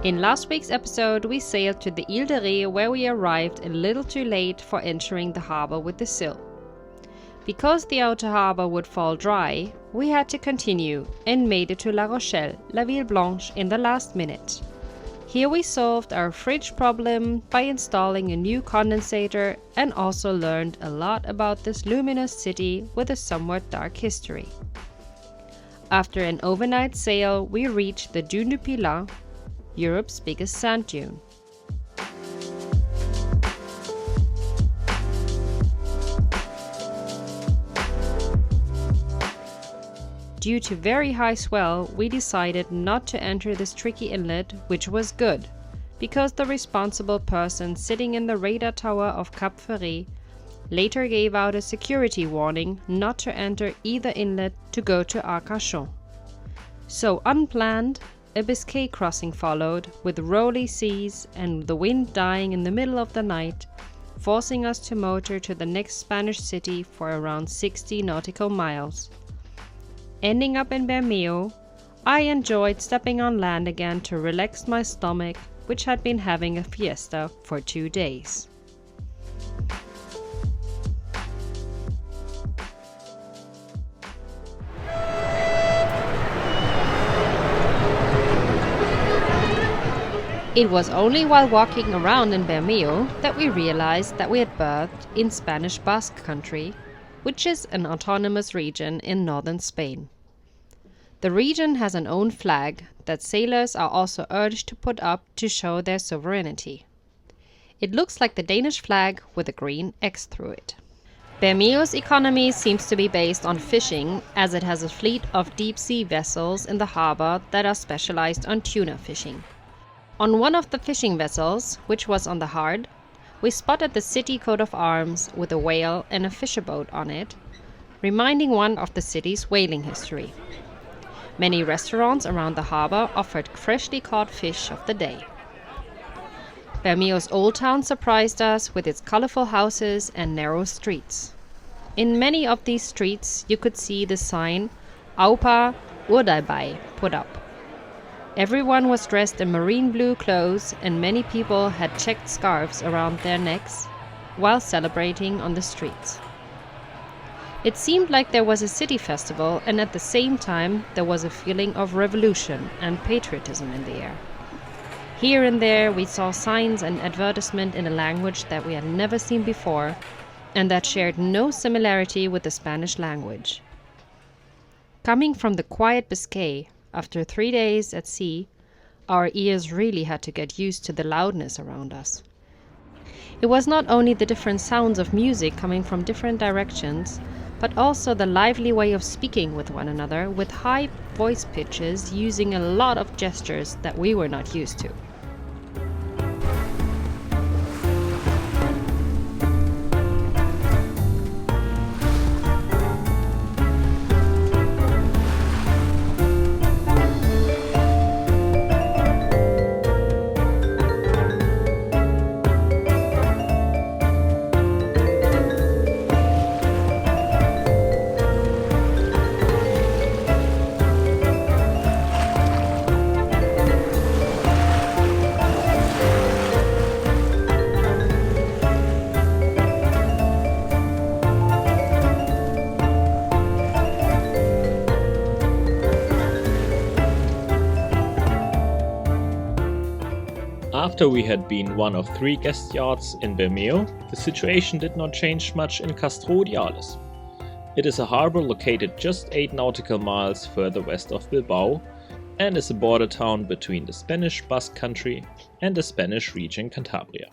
In last week's episode, we sailed to the Ile de Ré, where we arrived a little too late for entering the harbor with the sill. Because the outer harbor would fall dry, we had to continue and made it to La Rochelle, La Ville Blanche, in the last minute. Here we solved our fridge problem by installing a new condensator and also learned a lot about this luminous city with a somewhat dark history. After an overnight sail, we reached the Dune du Pilat, Europe's biggest sand dune. Due to very high swell, we decided not to enter this tricky inlet, which was good, because the responsible person sitting in the radar tower of Cap Ferret later gave out a security warning not to enter either inlet to go to Arcachon. So unplanned, a Biscay crossing followed, with rolly seas and the wind dying in the middle of the night, forcing us to motor to the next Spanish city for around 60 nautical miles. Ending up in Bermeo, I enjoyed stepping on land again to relax my stomach, which had been having a fiesta for 2 days. It was only while walking around in Bermeo that we realized that we had berthed in Spanish Basque country, which is an autonomous region in northern Spain. The region has an own flag that sailors are also urged to put up to show their sovereignty. It looks like the Danish flag with a green X through it. Bermeo's economy seems to be based on fishing, as it has a fleet of deep-sea vessels in the harbor that are specialized on tuna fishing. On one of the fishing vessels, which was on the Hard, we spotted the city coat of arms with a whale and a fisher boat on it, reminding one of the city's whaling history. Many restaurants around the harbor offered freshly caught fish of the day. Bermeo's old town surprised us with its colorful houses and narrow streets. In many of these streets you could see the sign Aupa Urdaibai put up. Everyone was dressed in marine blue clothes, and many people had checked scarves around their necks while celebrating on the streets. It seemed like there was a city festival, and at the same time there was a feeling of revolution and patriotism in the air. Here and there we saw signs and advertisement in a language that we had never seen before and that shared no similarity with the Spanish language. Coming from the quiet Biscay, after 3 days at sea, our ears really had to get used to the loudness around us. It was not only the different sounds of music coming from different directions, but also the lively way of speaking with one another with high voice pitches using a lot of gestures that we were not used to. After we had been one of 3 guest yachts in Bermeo, the situation did not change much in Castro Urdiales. It is a harbor located just 8 nautical miles further west of Bilbao and is a border town between the Spanish Basque country and the Spanish region Cantabria.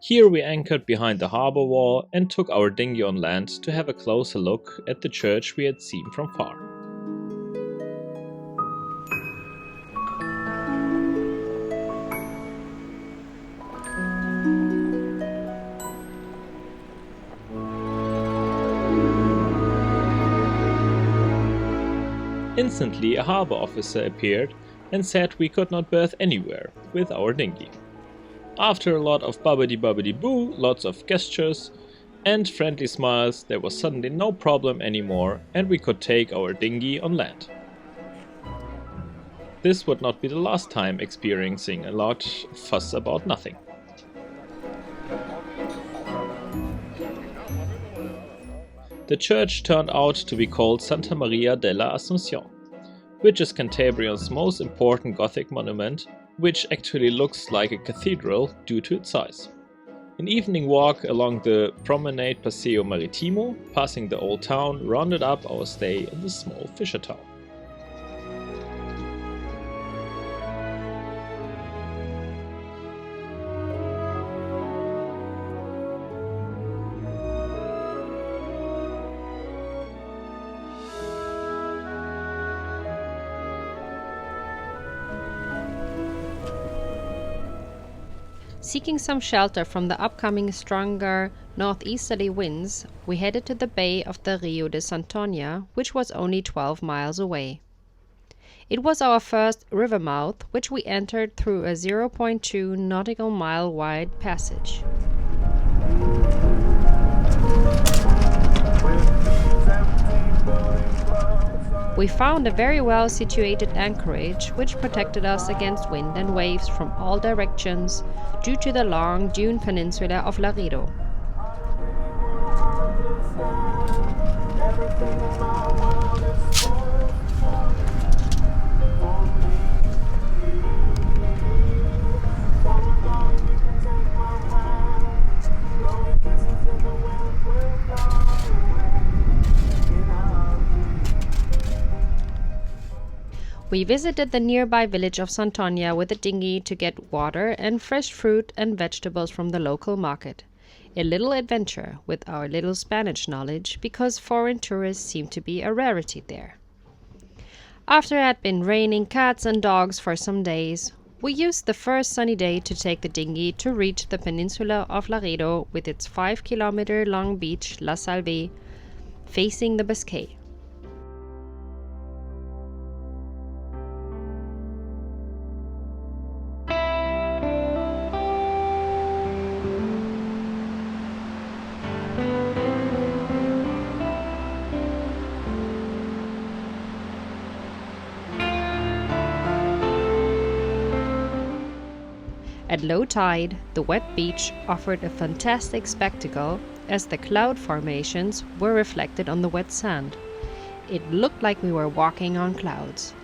Here we anchored behind the harbor wall and took our dinghy on land to have a closer look at the church we had seen from far. Instantly, a harbor officer appeared and said we could not berth anywhere with our dinghy. After a lot of bubbidi-bubbidi-boo, lots of gestures and friendly smiles, there was suddenly no problem anymore and we could take our dinghy on land. this would not be the last time experiencing a large fuss about nothing. The church turned out to be called Santa Maria della Assunción, which is Cantabria's most important Gothic monument, which actually looks like a cathedral due to its size. An evening walk along the promenade Paseo Maritimo, passing the old town, rounded up our stay in the small fisher town. Seeking some shelter from the upcoming stronger northeasterly winds, we headed to the bay of the Rio de Santoña, which was only 12 miles away. It was our first river mouth, which we entered through a 0.2 nautical mile wide passage. We found a very well situated anchorage which protected us against wind and waves from all directions due to the long dune peninsula of Laredo. We visited the nearby village of Santoña with a dinghy to get water and fresh fruit and vegetables from the local market. A little adventure with our little Spanish knowledge, because foreign tourists seem to be a rarity there. After it had been raining cats and dogs for some days, we used the first sunny day to take the dinghy to reach the peninsula of Laredo with its 5-kilometer long beach La Salve facing the Basque. At low tide, the wet beach offered a fantastic spectacle as the cloud formations were reflected on the wet sand. It looked like we were walking on clouds.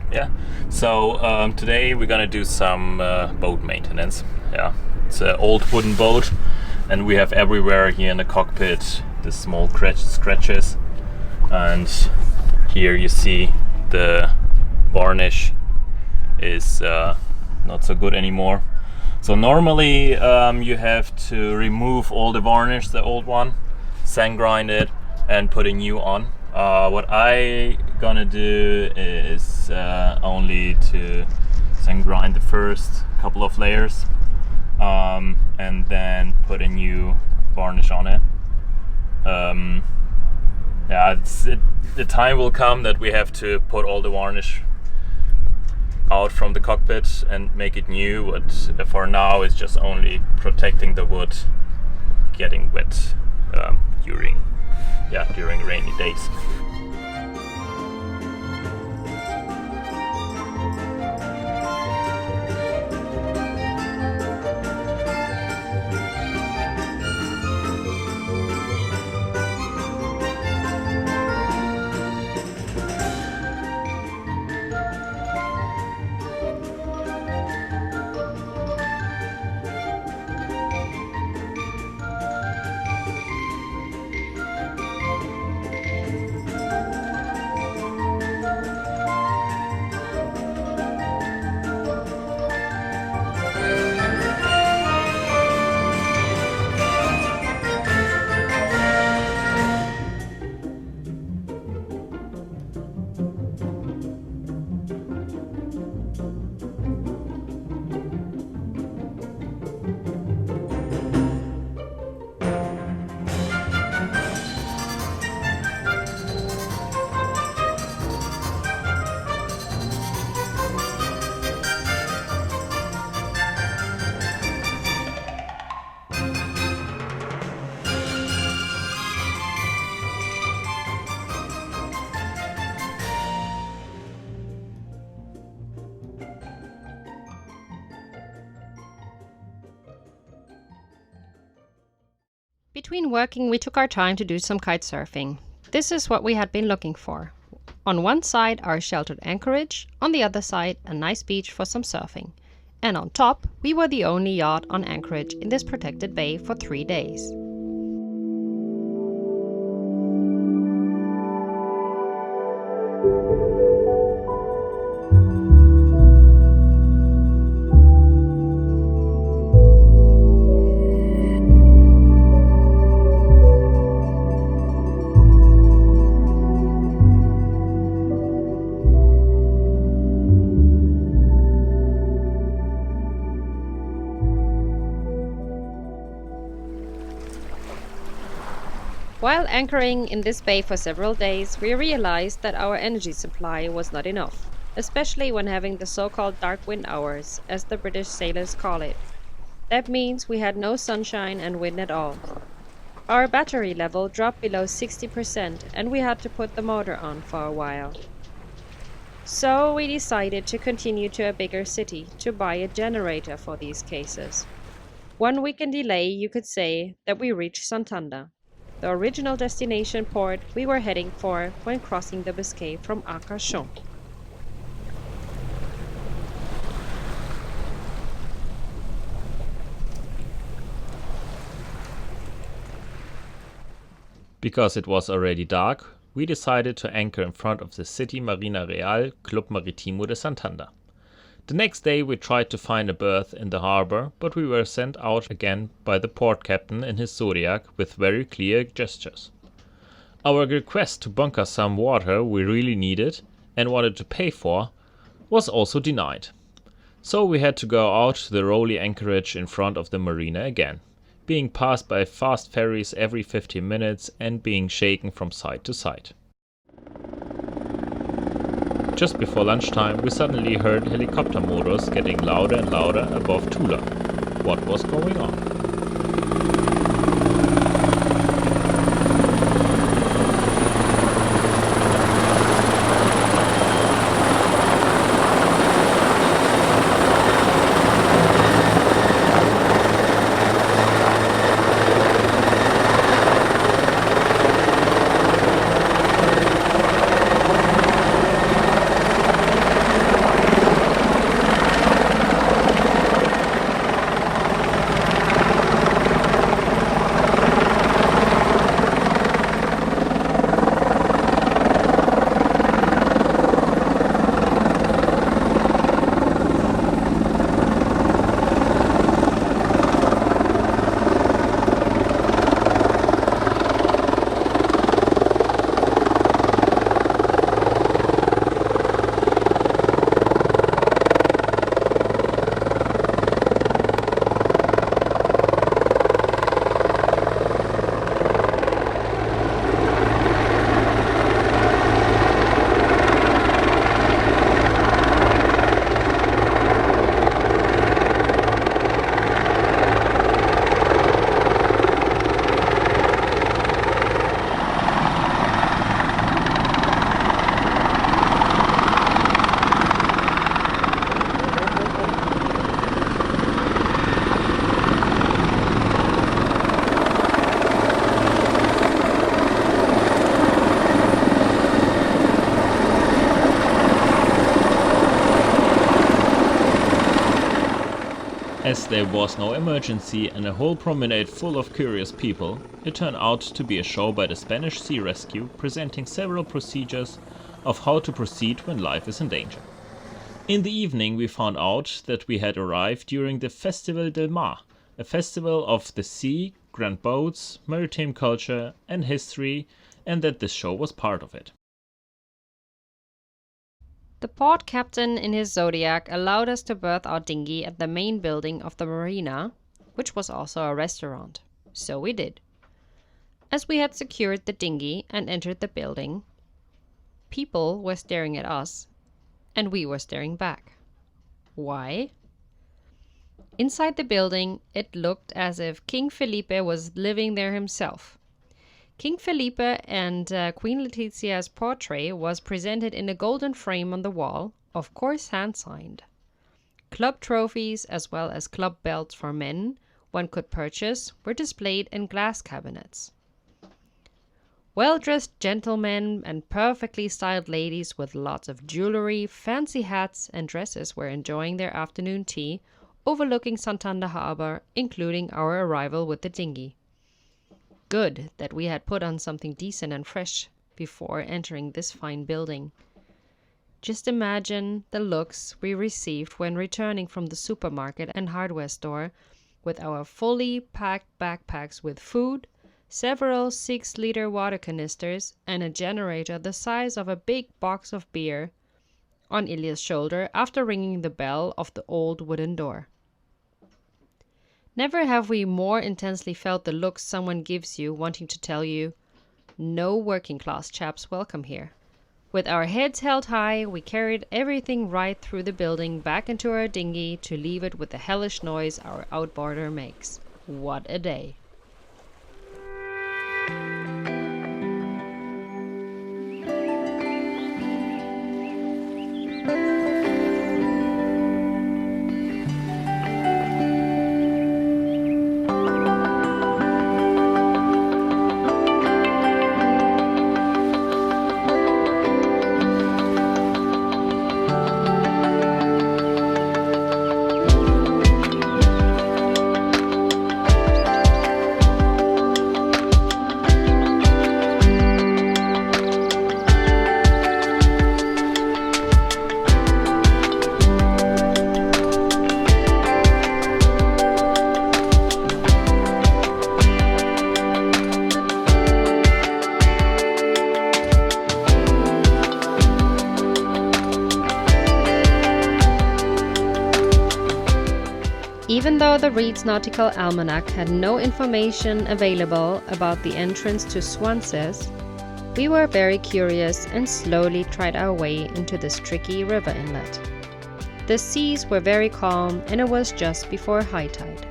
Yeah, so today we're gonna do some boat maintenance. Yeah, it's an old wooden boat, and we have everywhere here in the cockpit the small scratches, and here you see the varnish is not so good anymore. So normally you have to remove all the varnish, the old one, sand grind it and put a new on. What I gonna do is only to sand grind the first couple of layers and then put a new varnish on it. Yeah, the time will come that we have to put all the varnish out from the cockpit and make it new, but for now it's just only protecting the wood getting wet during rainy days. Between working, we took our time to do some kite surfing. This is what we had been looking for. On one side, our sheltered anchorage, on the other side, a nice beach for some surfing. And on top, we were the only yacht on anchorage in this protected bay for 3 days. While anchoring in this bay for several days, we realized that our energy supply was not enough, especially when having the so-called dark wind hours, as the British sailors call it. That means we had no sunshine and wind at all. Our battery level dropped below 60% and we had to put the motor on for a while. So we decided to continue to a bigger city to buy a generator for these cases. 1 weekend delay, you could say, that we reached Santander, the original destination port we were heading for when crossing the Basque from Arcachon. Because it was already dark, we decided to anchor in front of the city Marina Real Club Marítimo de Santander. The next day we tried to find a berth in the harbor, but we were sent out again by the port captain in his Zodiac with very clear gestures. Our request to bunker some water we really needed and wanted to pay for was also denied. So we had to go out to the rolly anchorage in front of the marina again, being passed by fast ferries every 15 minutes and being shaken from side to side. Just before lunchtime, we suddenly heard helicopter motors getting louder and louder above Thula. What was going on? As there was no emergency and a whole promenade full of curious people, it turned out to be a show by the Spanish Sea Rescue presenting several procedures of how to proceed when life is in danger. In the evening we found out that we had arrived during the Festival del Mar, a festival of the sea, grand boats, maritime culture and history, and that this show was part of it. The port captain in his Zodiac allowed us to berth our dinghy at the main building of the marina, which was also a restaurant. So we did. As we had secured the dinghy and entered the building, people were staring at us, and we were staring back. Why? Inside the building, it looked as if King Felipe was living there himself. King Felipe and Queen Letitia's portrait was presented in a golden frame on the wall, of course hand-signed. Club trophies as well as club belts for men, one could purchase were displayed in glass cabinets. Well-dressed gentlemen and perfectly styled ladies with lots of jewelry, fancy hats, and dresses were enjoying their afternoon tea, overlooking Santander harbor, including our arrival with the dinghy. Good that we had put on something decent and fresh before entering this fine building. Just imagine the looks we received when returning from the supermarket and hardware store with our fully packed backpacks with food, several 6-liter water canisters, and a generator the size of a big box of beer on Ilya's shoulder after ringing the bell of the old wooden door. Never have we more intensely felt the looks someone gives you wanting to tell you, no working class chaps welcome here. With our heads held high, we carried everything right through the building back into our dinghy to leave it with the hellish noise our outboarder makes. What a day. Even though the Reed's Nautical Almanac had no information available about the entrance to Suances, we were very curious and slowly tried our way into this tricky river inlet. The seas were very calm and it was just before high tide.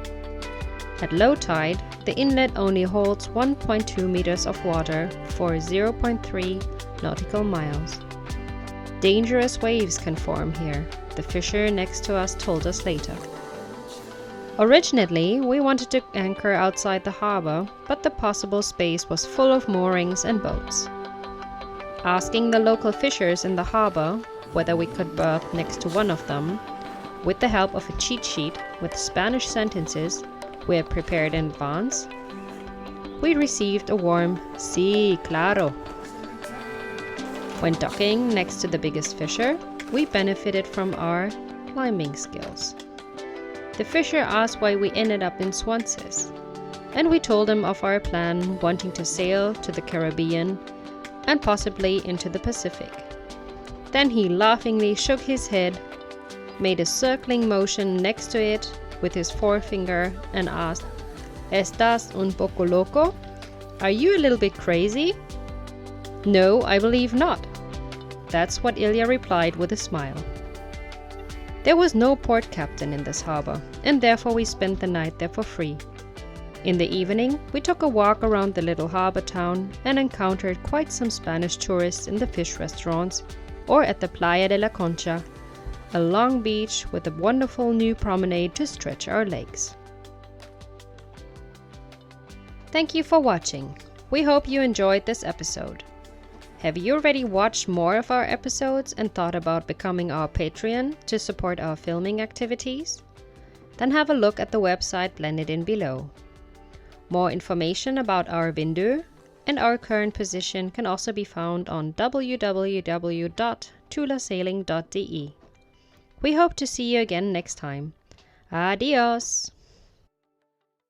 At low tide, the inlet only holds 1.2 meters of water for 0.3 nautical miles. Dangerous waves can form here, the fisher next to us told us later. Originally, we wanted to anchor outside the harbor, but the possible space was full of moorings and boats. Asking the local fishers in the harbor whether we could berth next to one of them, with the help of a cheat sheet with Spanish sentences we had prepared in advance, we received a warm "Sí, claro." When docking next to the biggest fisher, we benefited from our climbing skills. The fisher asked why we ended up in Suances, and we told him of our plan wanting to sail to the Caribbean and possibly into the Pacific. Then he laughingly shook his head, made a circling motion next to it with his forefinger and asked, "Estás un poco loco? Are you a little bit crazy?" "No, I believe not." That's what Ilya replied with a smile. There was no port captain in this harbor, and therefore we spent the night there for free. In the evening, we took a walk around the little harbor town and encountered quite some Spanish tourists in the fish restaurants or at the Playa de la Concha, a long beach with a wonderful new promenade to stretch our legs. Thank you for watching. We hope you enjoyed this episode. Have you already watched more of our episodes and thought about becoming our Patreon to support our filming activities? Then have a look at the website blended in below. More information about our Vindu and our current position can also be found on www.thulasailing.de. We hope to see you again next time. Adios!